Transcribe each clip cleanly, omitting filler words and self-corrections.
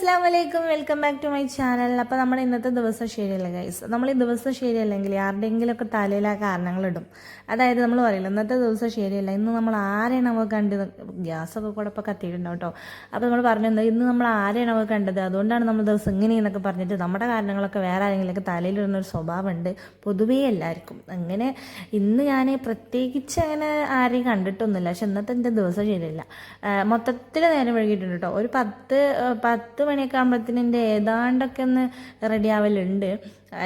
അസ്സലാമലൈക്കും, welcome back to my channel. അപ്പോൾ നമ്മുടെ ഇന്നത്തെ ദിവസം ശരിയല്ല ഗൈസ്. നമ്മൾ ഈ ദിവസം ശരിയല്ലെങ്കിൽ ആരുടെയെങ്കിലുമൊക്കെ തലയിൽ ആ കാരണങ്ങളിടും. അതായത് നമ്മൾ പറയില്ല ഇന്നത്തെ ദിവസം ശരിയല്ല, ഇന്ന് നമ്മൾ ആരെയാണ് നമുക്ക് കണ്ടത്, ഗ്യാസൊക്കെ കൂടെ ഇപ്പോൾ കത്തിയിട്ടുണ്ടാവും കേട്ടോ. അപ്പോൾ നമ്മൾ പറഞ്ഞത് ഇന്ന് നമ്മൾ ആരെയാണ് നമുക്ക് കണ്ടത്, അതുകൊണ്ടാണ് നമ്മൾ ദിവസം ഇങ്ങനെയെന്നൊക്കെ പറഞ്ഞിട്ട് നമ്മുടെ കാരണങ്ങളൊക്കെ വേറെ ആരെങ്കിലുമൊക്കെ തലയിലിടുന്ന ഒരു സ്വഭാവമുണ്ട് പൊതുവേ എല്ലാവർക്കും. അങ്ങനെ ഇന്ന് ഞാൻ പ്രത്യേകിച്ച് അങ്ങനെ ആരെയും കണ്ടിട്ടൊന്നുമില്ല, പക്ഷെ ഇന്നത്തെ എൻ്റെ ദിവസം ശരിയല്ല. മൊത്തത്തിൽ നേരം വൈകിട്ടുണ്ട് കേട്ടോ. ഒരു 10 മണിയൊക്കെ ആകുമ്പോഴത്തേന് എൻ്റെ ഏതാണ്ടൊക്കെ ഒന്ന് റെഡി ആവലുണ്ട്.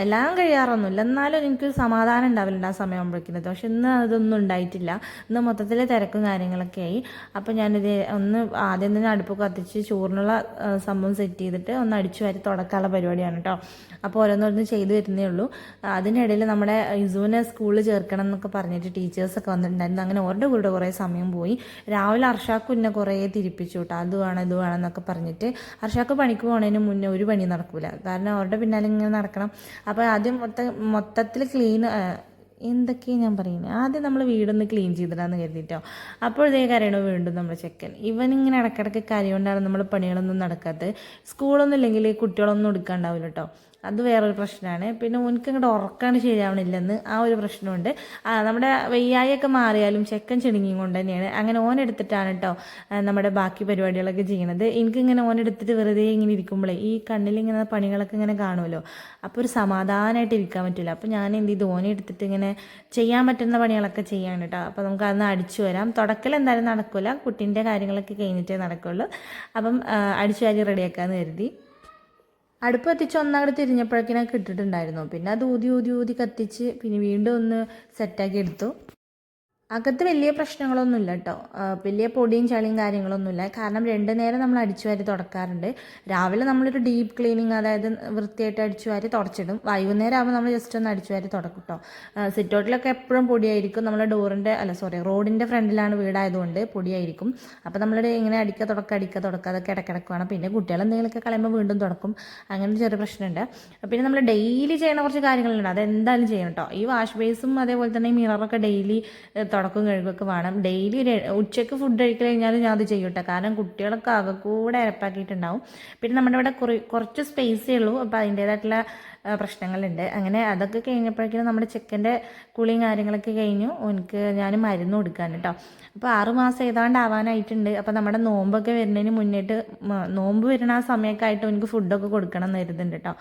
എല്ലാം കഴിയാറൊന്നുമില്ല, എന്നാലും എനിക്കൊരു സമാധാനം ഉണ്ടാവില്ല ആ സമയമാകുമ്പോഴേക്കുന്നത്. പക്ഷെ ഇന്ന് അതൊന്നും ഉണ്ടായിട്ടില്ല. ഇന്ന് മൊത്തത്തിൽ തിരക്കും കാര്യങ്ങളൊക്കെ ആയി. അപ്പോൾ ഞാനിത് ഒന്ന് ആദ്യം തന്നെ അടുപ്പ് കത്തിച്ച് ചോറിനുള്ള സംഭവം സെറ്റ് ചെയ്തിട്ട് ഒന്ന് അടിച്ചു വാരി തുടക്കാനുള്ള പരിപാടിയാണ് കേട്ടോ. അപ്പോൾ ഓരോന്നോരോന്ന് ചെയ്തു വരുന്നേ ഉള്ളൂ. അതിനിടയിൽ നമ്മുടെ ഇസുവിനെ സ്കൂളിൽ ചേർക്കണം എന്നൊക്കെ പറഞ്ഞിട്ട് ടീച്ചേഴ്സൊക്കെ വന്നിട്ടുണ്ടായിരുന്നു. അങ്ങനെ അവരുടെ കൂടെ കുറേ സമയം പോയി. രാവിലെ അർഷാക്കും എന്നെ കുറേ തിരിപ്പിച്ചു കേട്ടോ. അത് വേണം ഇത് വേണം എന്നൊക്കെ പറഞ്ഞിട്ട്. അർഷാക്ക് പണിക്ക് പോകുന്നതിന് മുന്നേ ഒരു പണി നടക്കില്ല, കാരണം അവരുടെ പിന്നാലെ ഇങ്ങനെ നടക്കണം. അപ്പോൾ ആദ്യം മൊത്തത്തിൽ ക്ലീൻ എന്തൊക്കെയാണ് ഞാൻ പറയുന്നത്, ആദ്യം നമ്മൾ വീടൊന്ന് ക്ലീൻ ചെയ്തിടാന്ന് കരുതിയിട്ടോ. അപ്പോൾ ഇതേ കാര്യമാണോ വീണ്ടും നമ്മുടെ ചെക്കൻ. ഇവനിങ്ങനെ ഇടയ്ക്കിടയ്ക്ക് കാര്യം കൊണ്ടാണ് നമ്മൾ പണികളൊന്നും നടക്കാത്തത്. സ്കൂളൊന്നും ഇല്ലെങ്കിൽ കുട്ടികളൊന്നും എടുക്കാണ്ടാവില്ല കേട്ടോ. അത് വേറൊരു പ്രശ്നമാണ്. പിന്നെ ഓനക്ക് ഇങ്ങോട്ട് ഉറക്കാണ് ശരിയാവണില്ലെന്ന് ആ ഒരു പ്രശ്നമുണ്ട്. നമ്മുടെ വെയ്യായൊക്കെ മാറിയാലും ചെക്കൻ ചെണുങ്ങിയും കൊണ്ട് തന്നെയാണ്. അങ്ങനെ ഓനെടുത്തിട്ടാണ് കേട്ടോ നമ്മുടെ ബാക്കി പരിപാടികളൊക്കെ ചെയ്യണത്. എനിക്കിങ്ങനെ ഓനെടുത്തിട്ട് വെറുതെ ഇങ്ങനെ ഇരിക്കുമ്പോഴേ ഈ കണ്ണിലിങ്ങനെ പണികളൊക്കെ ഇങ്ങനെ കാണുമല്ലോ, അപ്പോൾ ഒരു സമാധാനമായിട്ട് ഇരിക്കാൻ പറ്റില്ല. അപ്പോൾ ഞാൻ എന്ത് ചെയ്ത് ഓനെ എടുത്തിട്ട് ഇങ്ങനെ ചെയ്യാൻ പറ്റുന്ന പണികളൊക്കെ ചെയ്യാൻ കേട്ടോ. അപ്പോൾ നമുക്ക് അതൊന്ന് അടിച്ചു വരാം. തുടക്കൽ എന്തായാലും നടക്കില്ല, കുട്ടീൻ്റെ കാര്യങ്ങളൊക്കെ കഴിഞ്ഞിട്ടേ നടക്കുള്ളൂ. അപ്പം അടിച്ചു വാരി റെഡിയാക്കാമെന്ന് കരുതി അടുപ്പ് കത്തിച്ച് ഒന്നങ്ങോട്ട് തിരിഞ്ഞപ്പോഴേക്കിനൊക്കെ ഇട്ടിട്ടുണ്ടായിരുന്നു. പിന്നെ അത് ഊതി ഊതി ഊതി കത്തിച്ച് പിന്നെ വീണ്ടും ഒന്ന് സെറ്റാക്കി എടുത്തു. അകത്ത് വലിയ പ്രശ്നങ്ങളൊന്നുമില്ല കേട്ടോ, വലിയ പൊടിയും ചളിയും കാര്യങ്ങളൊന്നുമില്ല. കാരണം 2 നേരം നമ്മൾ അടിച്ചു വാരി തുടക്കാറുണ്ട്. രാവിലെ നമ്മളൊരു ഡീപ്പ് ക്ലീനിങ്, അതായത് വൃത്തിയായിട്ട് അടിച്ചു വാരി തുടച്ചിടും. വൈകുന്നേരം ആകുമ്പോൾ നമ്മൾ ജസ്റ്റ് ഒന്ന് അടിച്ചു വാരി തുടക്കും കേട്ടോ. സിറ്റൗട്ടിലൊക്കെ എപ്പോഴും പൊടിയായിരിക്കും. നമ്മുടെ റോഡിൻ്റെ ഫ്രണ്ടിലാണ് വീടായതുകൊണ്ട് പൊടിയായിരിക്കും. അപ്പോൾ നമ്മളുടെ ഇങ്ങനെ അടിക്കുക തുടക്കുക അതൊക്കെ ഇടയ്ക്കിടയ്ക്ക് വേണം. പിന്നെ കുട്ടികൾ എന്തെങ്കിലുമൊക്കെ കളയുമ്പോൾ വീണ്ടും തുടക്കും. അങ്ങനെ ചെറിയ പ്രശ്നമുണ്ട്. പിന്നെ നമ്മൾ ഡെയിലി ചെയ്യുന്ന കുറച്ച് കാര്യങ്ങളുണ്ട്, അതെന്തായാലും ചെയ്യണം കേട്ടോ. ഈ വാഷ് ബേസും അതേപോലെ തന്നെ ഈ മിററൊക്കെ ഡെയിലി തുടക്കം കഴിവൊക്കെ വേണം. ഡെയിലി ഉച്ചയ്ക്ക് ഫുഡ് കഴിക്കൽ കഴിഞ്ഞാൽ ഞാൻ അത് ചെയ്യട്ടെ, കാരണം കുട്ടികളൊക്കെ ആകെ കൂടെ അരപ്പാക്കിയിട്ടുണ്ടാവും. പിന്നെ നമ്മുടെ ഇവിടെ കുറച്ച് സ്പേസേ ഉള്ളൂ, അപ്പോൾ അതിൻ്റേതായിട്ടുള്ള പ്രശ്നങ്ങളുണ്ട്. അങ്ങനെ അതൊക്കെ കഴിഞ്ഞപ്പോഴേക്കും നമ്മുടെ ചെക്കൻ്റെ കുളിയും കാര്യങ്ങളൊക്കെ കഴിഞ്ഞു. എനിക്ക് ഞാൻ മരുന്ന് കൊടുക്കാൻ കേട്ടോ. അപ്പോൾ 6 മാസം ഏതാണ്ട് ആവാനായിട്ടുണ്ട്. അപ്പോൾ നമ്മുടെ നോമ്പൊക്കെ വരുന്നതിന് മുന്നേട്ട്, നോമ്പ് വരുന്ന ആ സമയമൊക്കെ ആയിട്ട് എനിക്ക് ഫുഡൊക്കെ കൊടുക്കണം എന്ന് കരുതുന്നുണ്ട് കേട്ടോ.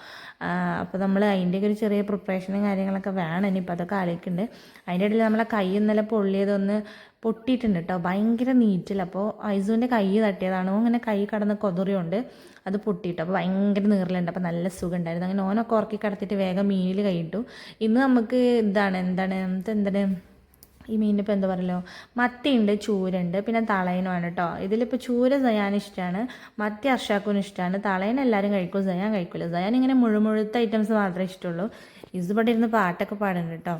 അപ്പോൾ നമ്മൾ അതിൻ്റെയൊക്കെ ഒരു ചെറിയ പ്രിപ്പറേഷനും കാര്യങ്ങളൊക്കെ വേണം. ഇനിയിപ്പോൾ അതൊക്കെ ആലോചിക്കുന്നുണ്ട്. അതിൻ്റെ ഇടയിൽ നമ്മളെ കൈ ഇന്നലെ പൊള്ളിയതൊന്ന് പൊട്ടിയിട്ടുണ്ട് കേട്ടോ, ഭയങ്കര നീറ്റിൽ. അപ്പോൾ ഐസുവിൻ്റെ കൈ തട്ടിയതാണോ അങ്ങനെ കൈ കടന്ന് കൊതറിയുണ്ട്, അത് പൊട്ടിയിട്ട്. അപ്പോൾ ഭയങ്കര നീറലുണ്ട്. അപ്പോൾ നല്ല സുഖം ഉണ്ടായിരുന്നു. അങ്ങനെ ഓനൊക്കെ ഉറക്കി കിടത്തിയിട്ട് വേഗം മീനിൽ കൈയിട്ടു. ഇന്ന് നമുക്ക് എന്താണ് ഈ മീനിപ്പോൾ എന്താ പറയുമല്ലോ, മത്തിയുണ്ട്, ചൂരുണ്ട്, പിന്നെ തളയനുമാണ് കേട്ടോ. ഇതിലിപ്പോൾ ചൂര സയാൻ ഇഷ്ടമാണ്, മത്തി അർഷാക്കുനും ഇഷ്ടമാണ്. തളയൻ എല്ലാവരും കഴിക്കും, സയാൻ കഴിക്കില്ല. സയാൻ ഇങ്ങനെ മുഴുത്ത ഐറ്റംസ് മാത്രമേ ഇഷ്ടമുള്ളൂ. ഇസുപടെ ഇരുന്ന് പാട്ടൊക്കെ പാടുന്നുണ്ട് കേട്ടോ.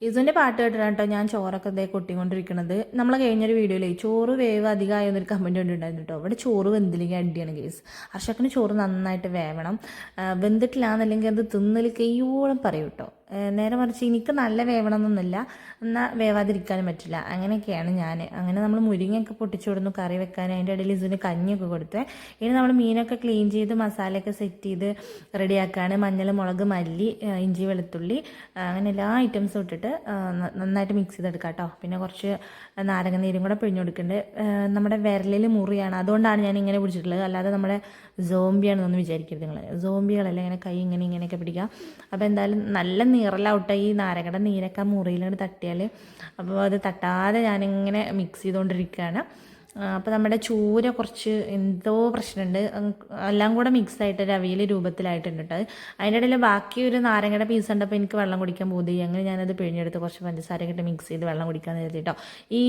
ഇസുവിൻ്റെ പാട്ട് കേട്ടിട്ടാണ് കേട്ടോ ഞാൻ ചോറൊക്കെ ഇതേ കൊട്ടിക്കൊണ്ടിരിക്കുന്നത്. നമ്മൾ കഴിഞ്ഞൊരു വീഡിയോയിലേ ചോറ് വേവ് അധികമായെന്നൊരു കമൻറ്റ് ഉണ്ടായിരുന്നു കേട്ടോ. അവിടെ ചോറ് വെന്തില്ലെങ്കിൽ അടിയാണ് കേസ്. അർഷക്കിന് ചോറ് നന്നായിട്ട് വേവണം, വെന്തിട്ടില്ല എന്നല്ലെങ്കിൽ അത് തിന്നൽ കയ്യോളം പറയും കേട്ടോ. നേരെ മറിച്ച് എനിക്ക് നല്ല വേവണമെന്നൊന്നുമില്ല, എന്നാൽ വേവാതിരിക്കാനും പറ്റില്ല. അങ്ങനെയൊക്കെയാണ് ഞാൻ. അങ്ങനെ നമ്മൾ മുരിങ്ങയൊക്കെ പൊട്ടിച്ചു കൊടുന്നു കറി വെക്കാൻ. അതിൻ്റെ ഇടയിൽ ഇതിന് കഞ്ഞിയൊക്കെ കൊടുത്തേ. ഇനി നമ്മൾ മീനൊക്കെ ക്ലീൻ ചെയ്ത് മസാലയൊക്കെ സെറ്റ് ചെയ്ത് റെഡിയാക്കാണ്. മഞ്ഞൾ, മുളക്, മല്ലി, ഇഞ്ചി, വെളുത്തുള്ളി, അങ്ങനെ എല്ലാ ഐറ്റംസും ഇട്ടിട്ട് നന്നായിട്ട് മിക്സ് ചെയ്തെടുക്കാം കേട്ടോ. പിന്നെ കുറച്ച് നാരങ്ങ നീരും കൂടെ പിഴിഞ്ഞു കൊടുക്കുന്നുണ്ട്. നമ്മുടെ വിരലിൽ മുറിയാണ്, അതുകൊണ്ടാണ് ഞാൻ ഇങ്ങനെ പിടിച്ചിട്ടുള്ളത്. അല്ലാതെ നമ്മുടെ സോംബിയാണെന്നൊന്നും വിചാരിക്കരുത് നിങ്ങൾ. സോംബികളല്ലേ ഇങ്ങനെ കൈ ഇങ്ങനെയൊക്കെ പിടിക്കുക. അപ്പോൾ എന്തായാലും നല്ല നീറലാവട്ടെ. ഈ നാരങ്ങയുടെ നീരൊക്കെ മുറിയിലൂടെ തട്ടിയാൽ, അപ്പോൾ അത് തട്ടാതെ ഞാനിങ്ങനെ മിക്സ് ചെയ്തുകൊണ്ടിരിക്കുകയാണ്. അപ്പോൾ നമ്മുടെ ചൂര കുറച്ച് എന്തോ പ്രശ്നമുണ്ട്, എല്ലാം കൂടെ മിക്സായിട്ട് ഒരു അവിയൽ രൂപത്തിലായിട്ടുണ്ട് കേട്ടോ. അതിൻ്റെ ഇടയിൽ ബാക്കി ഒരു നാരങ്ങയുടെ പീസ് ഉണ്ടപ്പോൾ എനിക്ക് വെള്ളം കുടിക്കാൻ പോയി. അങ്ങനെ ഞാനത് പിഴിഞ്ഞെടുത്ത് കുറച്ച് പഞ്ചസാരയൊക്കെ ഇട്ട് മിക്സ് ചെയ്ത് വെള്ളം കുടിക്കാമെന്ന് കരുതി കേട്ടോ. ഈ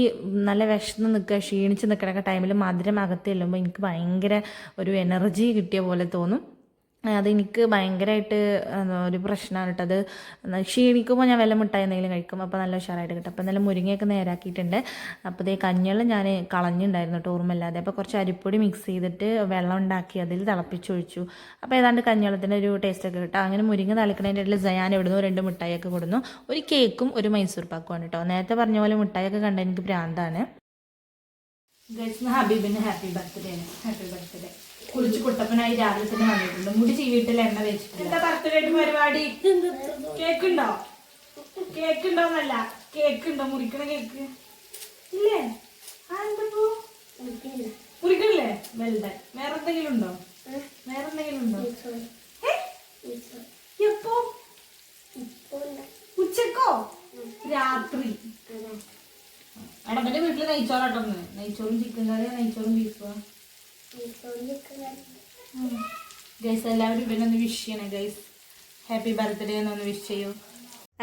നല്ല വിശന്ന് നിൽക്കുക, ക്ഷീണിച്ച് നിൽക്കണൊക്കെ ടൈമിൽ മധുരം അകത്ത് ചെല്ലുമ്പോൾ എനിക്ക് ഭയങ്കര ഒരു എനർജി കിട്ടിയ പോലെ തോന്നും. അതെനിക്ക് ഭയങ്കരമായിട്ട് ഒരു പ്രശ്നമാണ് കേട്ടോ. അത് ക്ഷീണിക്കുമ്പോൾ ഞാൻ വല്ല മിഠായി എന്തെങ്കിലും കഴിക്കും, അപ്പോൾ നല്ല ഉഷാറായിട്ട് കിട്ടും. അപ്പോൾ നല്ല മുരിങ്ങയൊക്കെ നേരാക്കിയിട്ടുണ്ട്. അപ്പോൾ ഇതേ കഞ്ഞിവെള്ളം ഞാൻ കളഞ്ഞിട്ടുണ്ടായിരുന്നു കേട്ടോ, ഓർമ്മയില്ലാതെ. അപ്പോൾ കുറച്ച് അരിപ്പൊടി മിക്സ് ചെയ്തിട്ട് വെള്ളം ഉണ്ടാക്കി അതിൽ തിളപ്പിച്ചൊഴിച്ചു. അപ്പോൾ ഏതാണ്ട് കഞ്ഞിവെള്ളത്തിൻ്റെ ഒരു ടേസ്റ്റൊക്കെ കിട്ടും. അങ്ങനെ മുരിങ്ങ തളിക്കുന്നതിൻ്റെ ഇടയിൽ ഞാൻ എവിടുന്നു 2 മിഠായിയൊക്കെ കൊടുന്നു. ഒരു കേക്കും ഒരു മൈസൂർ പാക്കുമാണ് കേട്ടോ. നേരത്തെ പറഞ്ഞ പോലെ മിഠായിയൊക്കെ കണ്ട എനിക്ക് പ്രാന്താണ്. ഹബീബിന് ഹാപ്പി ബർത്ത്ഡേ ആണ്. Happy birthday. കുളിച്ച് കുട്ടപ്പനായി രാവിലെ തന്നെ വന്നിട്ടുണ്ട്. മുടി ചീവിട്ടില്ല, എണ്ണ വെച്ചിട്ടുണ്ട്. എന്താ ബർത്ത്ഡേ പരിപാടി? കേക്ക് ഉണ്ടോ? കേക്ക് ഉണ്ടോന്നല്ല, കേക്ക് ഉണ്ടോ? മുറിക്കണ കേക്ക് ഇല്ലേ? മുറിക്കണില്ലേ? വെൽഡൻ. വേറെ എന്തെങ്കിലും ഉണ്ടോ? വേറെ എന്തെങ്കിലും ഉണ്ടോ? എപ്പോ? ഉച്ചക്കോ? രാത്രി? അടമ്പന്റെ വീട്ടില് നെയ്ച്ചോറാട്ടോ. നെയ്ച്ചോറും ചിക്കൻ കറിയോ നെയ്ച്ചോറും ബീഫോ? ഗൈസ് എല്ലാവരും ഇവനൊന്ന് വിഷ് ചെയ്യണേ ഗൈസ്. ഹാപ്പി ബർത്ത്ഡേ എന്നൊന്ന് വിഷ് ചെയ്യൂ.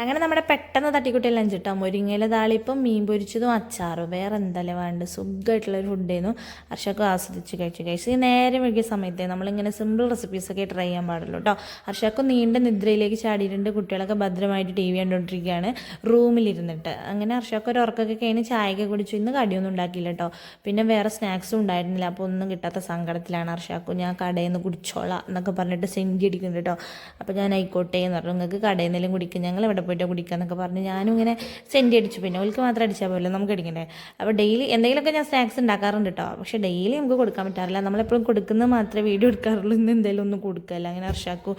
അങ്ങനെ നമ്മുടെ പെട്ടെന്ന് തട്ടിക്കുട്ടി ലഞ്ച് കിട്ടാം. മുരിങ്ങയില താളിപ്പം മീൻ പൊരിച്ചതും അച്ചാറും. വേറെ എന്തായാലും വേണ്ട സുഖമായിട്ടുള്ളൊരു ഫുഡായിരുന്നു. ഹർഷക്ക് ആസ്വദിച്ച് കഴിച്ച് ഈ നേരെ വൈകിയ സമയത്ത് നമ്മളിങ്ങനെ സിമ്പിൾ റെസിപ്പീസൊക്കെ ട്രൈ ചെയ്യാൻ പാടുള്ളൂ കേട്ടോ. ഹർഷക്ക് നീണ്ട നിദ്രയിലേക്ക് ചാടിയിട്ടുണ്ട്. കുട്ടികളൊക്കെ ഭദ്രമായിട്ട് TV കണ്ടുകൊണ്ടിരിക്കുകയാണ് റൂമിലിരുന്നിട്ട്. അങ്ങനെ ഹർഷക്ക് ഒരു ഉറക്കൊക്കെ കഴിഞ്ഞ് ചായയൊക്കെ കുടിച്ചു. ഇന്ന് കടിയൊന്നും ഉണ്ടാക്കിയില്ല കേട്ടോ. പിന്നെ വേറെ സ്നാക്സും ഉണ്ടായിരുന്നില്ല. അപ്പോൾ ഒന്നും കിട്ടാത്ത സങ്കടത്തിലാണ് ഹർഷക്ക്. ഞാൻ കടയിൽ നിന്ന് കുടിച്ചോളാം എന്നൊക്കെ പറഞ്ഞിട്ട് സെഞ്ചി അടിക്കുന്നുണ്ട് കേട്ടോ. അപ്പോൾ ഞാൻ ആയിക്കോട്ടെ എന്ന് പറഞ്ഞു. നിങ്ങൾക്ക് കടയിൽ നിന്നെങ്കിലും കുടിക്കും, ഞങ്ങൾ ഇവിടെ പോയിട്ട് കുടിക്കാന്നൊക്കെ പറഞ്ഞ് ഞാനും ഇങ്ങനെ സെൻറ്റി അടിച്ചു. പിന്നെ ഓൾക്ക് മാത്രം അടിച്ചാൽ പോലും നമുക്ക് അടിക്കണ്ടേ. അപ്പോൾ ഡെയിലി എന്തെങ്കിലുമൊക്കെ ഞാൻ സ്നാക്സ് ഉണ്ടാക്കാറുണ്ട് കേട്ടോ. പക്ഷേ ഡെയിലി നമുക്ക് കൊടുക്കാൻ പറ്റാറില്ല. നമ്മളെപ്പോഴും കൊടുക്കുന്നത് മാത്രമേ വീഡിയോ എടുക്കാറുള്ളൂ. ഇന്ന് എന്തെങ്കിലും ഒന്നും കൊടുക്കില്ല. അങ്ങനെ ഹർഷാക്കും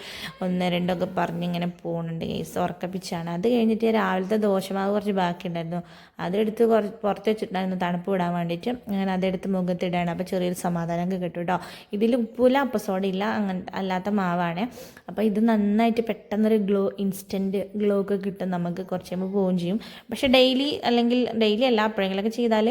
1, 2 ഒക്കെ പറഞ്ഞ് ഇങ്ങനെ പോകുന്നുണ്ട്. കേസ് ഉറക്കപ്പിച്ചാണ്. അത് കഴിഞ്ഞിട്ട് രാവിലത്തെ ദോശമാവ് കുറച്ച് ബാക്കിയുണ്ടായിരുന്നു. അതെടുത്ത് പുറത്ത് വെച്ചിട്ടുണ്ടായിരുന്നു തണുപ്പ് വിടാൻ വേണ്ടിയിട്ട്. അങ്ങനെ അതെടുത്ത് മുഖത്തിടാണ്. അപ്പോൾ ചെറിയൊരു സമാധാനമൊക്കെ കിട്ടും കേട്ടോ. ഇതിൽ ഉപ്പില്ല, അപ്പസോഡയില്ല, അങ്ങനെ അല്ലാത്ത മാവാണ്. അപ്പോൾ ഇത് നന്നായിട്ട് പെട്ടെന്നൊരു ഇൻസ്റ്റൻറ്റ് ഗ്ലോ ഒക്കെ കിട്ടും. നമുക്ക് കുറച്ച് കഴിയുമ്പോൾ പോവുകയും ചെയ്യും. പക്ഷേ ഡെയിലി അല്ല, എപ്പോഴെങ്കിലൊക്കെ ചെയ്താൽ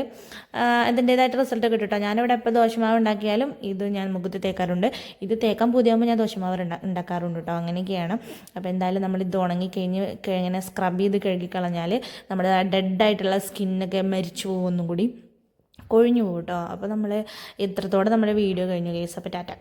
അതിൻ്റേതായിട്ട് റിസൾട്ട് കിട്ടും കേട്ടോ. ഞാനിവിടെ എപ്പോൾ ദോശമാവ് ഉണ്ടാക്കിയാലും ഇത് ഞാൻ മുഖത്ത് തേക്കാറുണ്ട്. ഇത് തേക്കാൻ പുതിയാകുമ്പോൾ ഞാൻ ദോശമാവ് ഉണ്ടാക്കാറുണ്ട് കേട്ടോ. അങ്ങനെയൊക്കെയാണ്. അപ്പോൾ എന്തായാലും നമ്മളിത് ഉണങ്ങിക്കഴിഞ്ഞ് ഇങ്ങനെ സ്ക്രബ് ചെയ്ത് കഴുകിക്കളഞ്ഞാൽ നമ്മുടെ ഡെഡായിട്ടുള്ള സ്കിന്നൊക്കെ മരിച്ചു പോകും, കൂടി കൊഴിഞ്ഞു പോകും കേട്ടോ. അപ്പോൾ നമ്മൾ ഇത്രത്തോടെ നമ്മുടെ വീഡിയോ കഴിഞ്ഞു ഗൈസ്. അപ്പോൾ ടാറ്റ.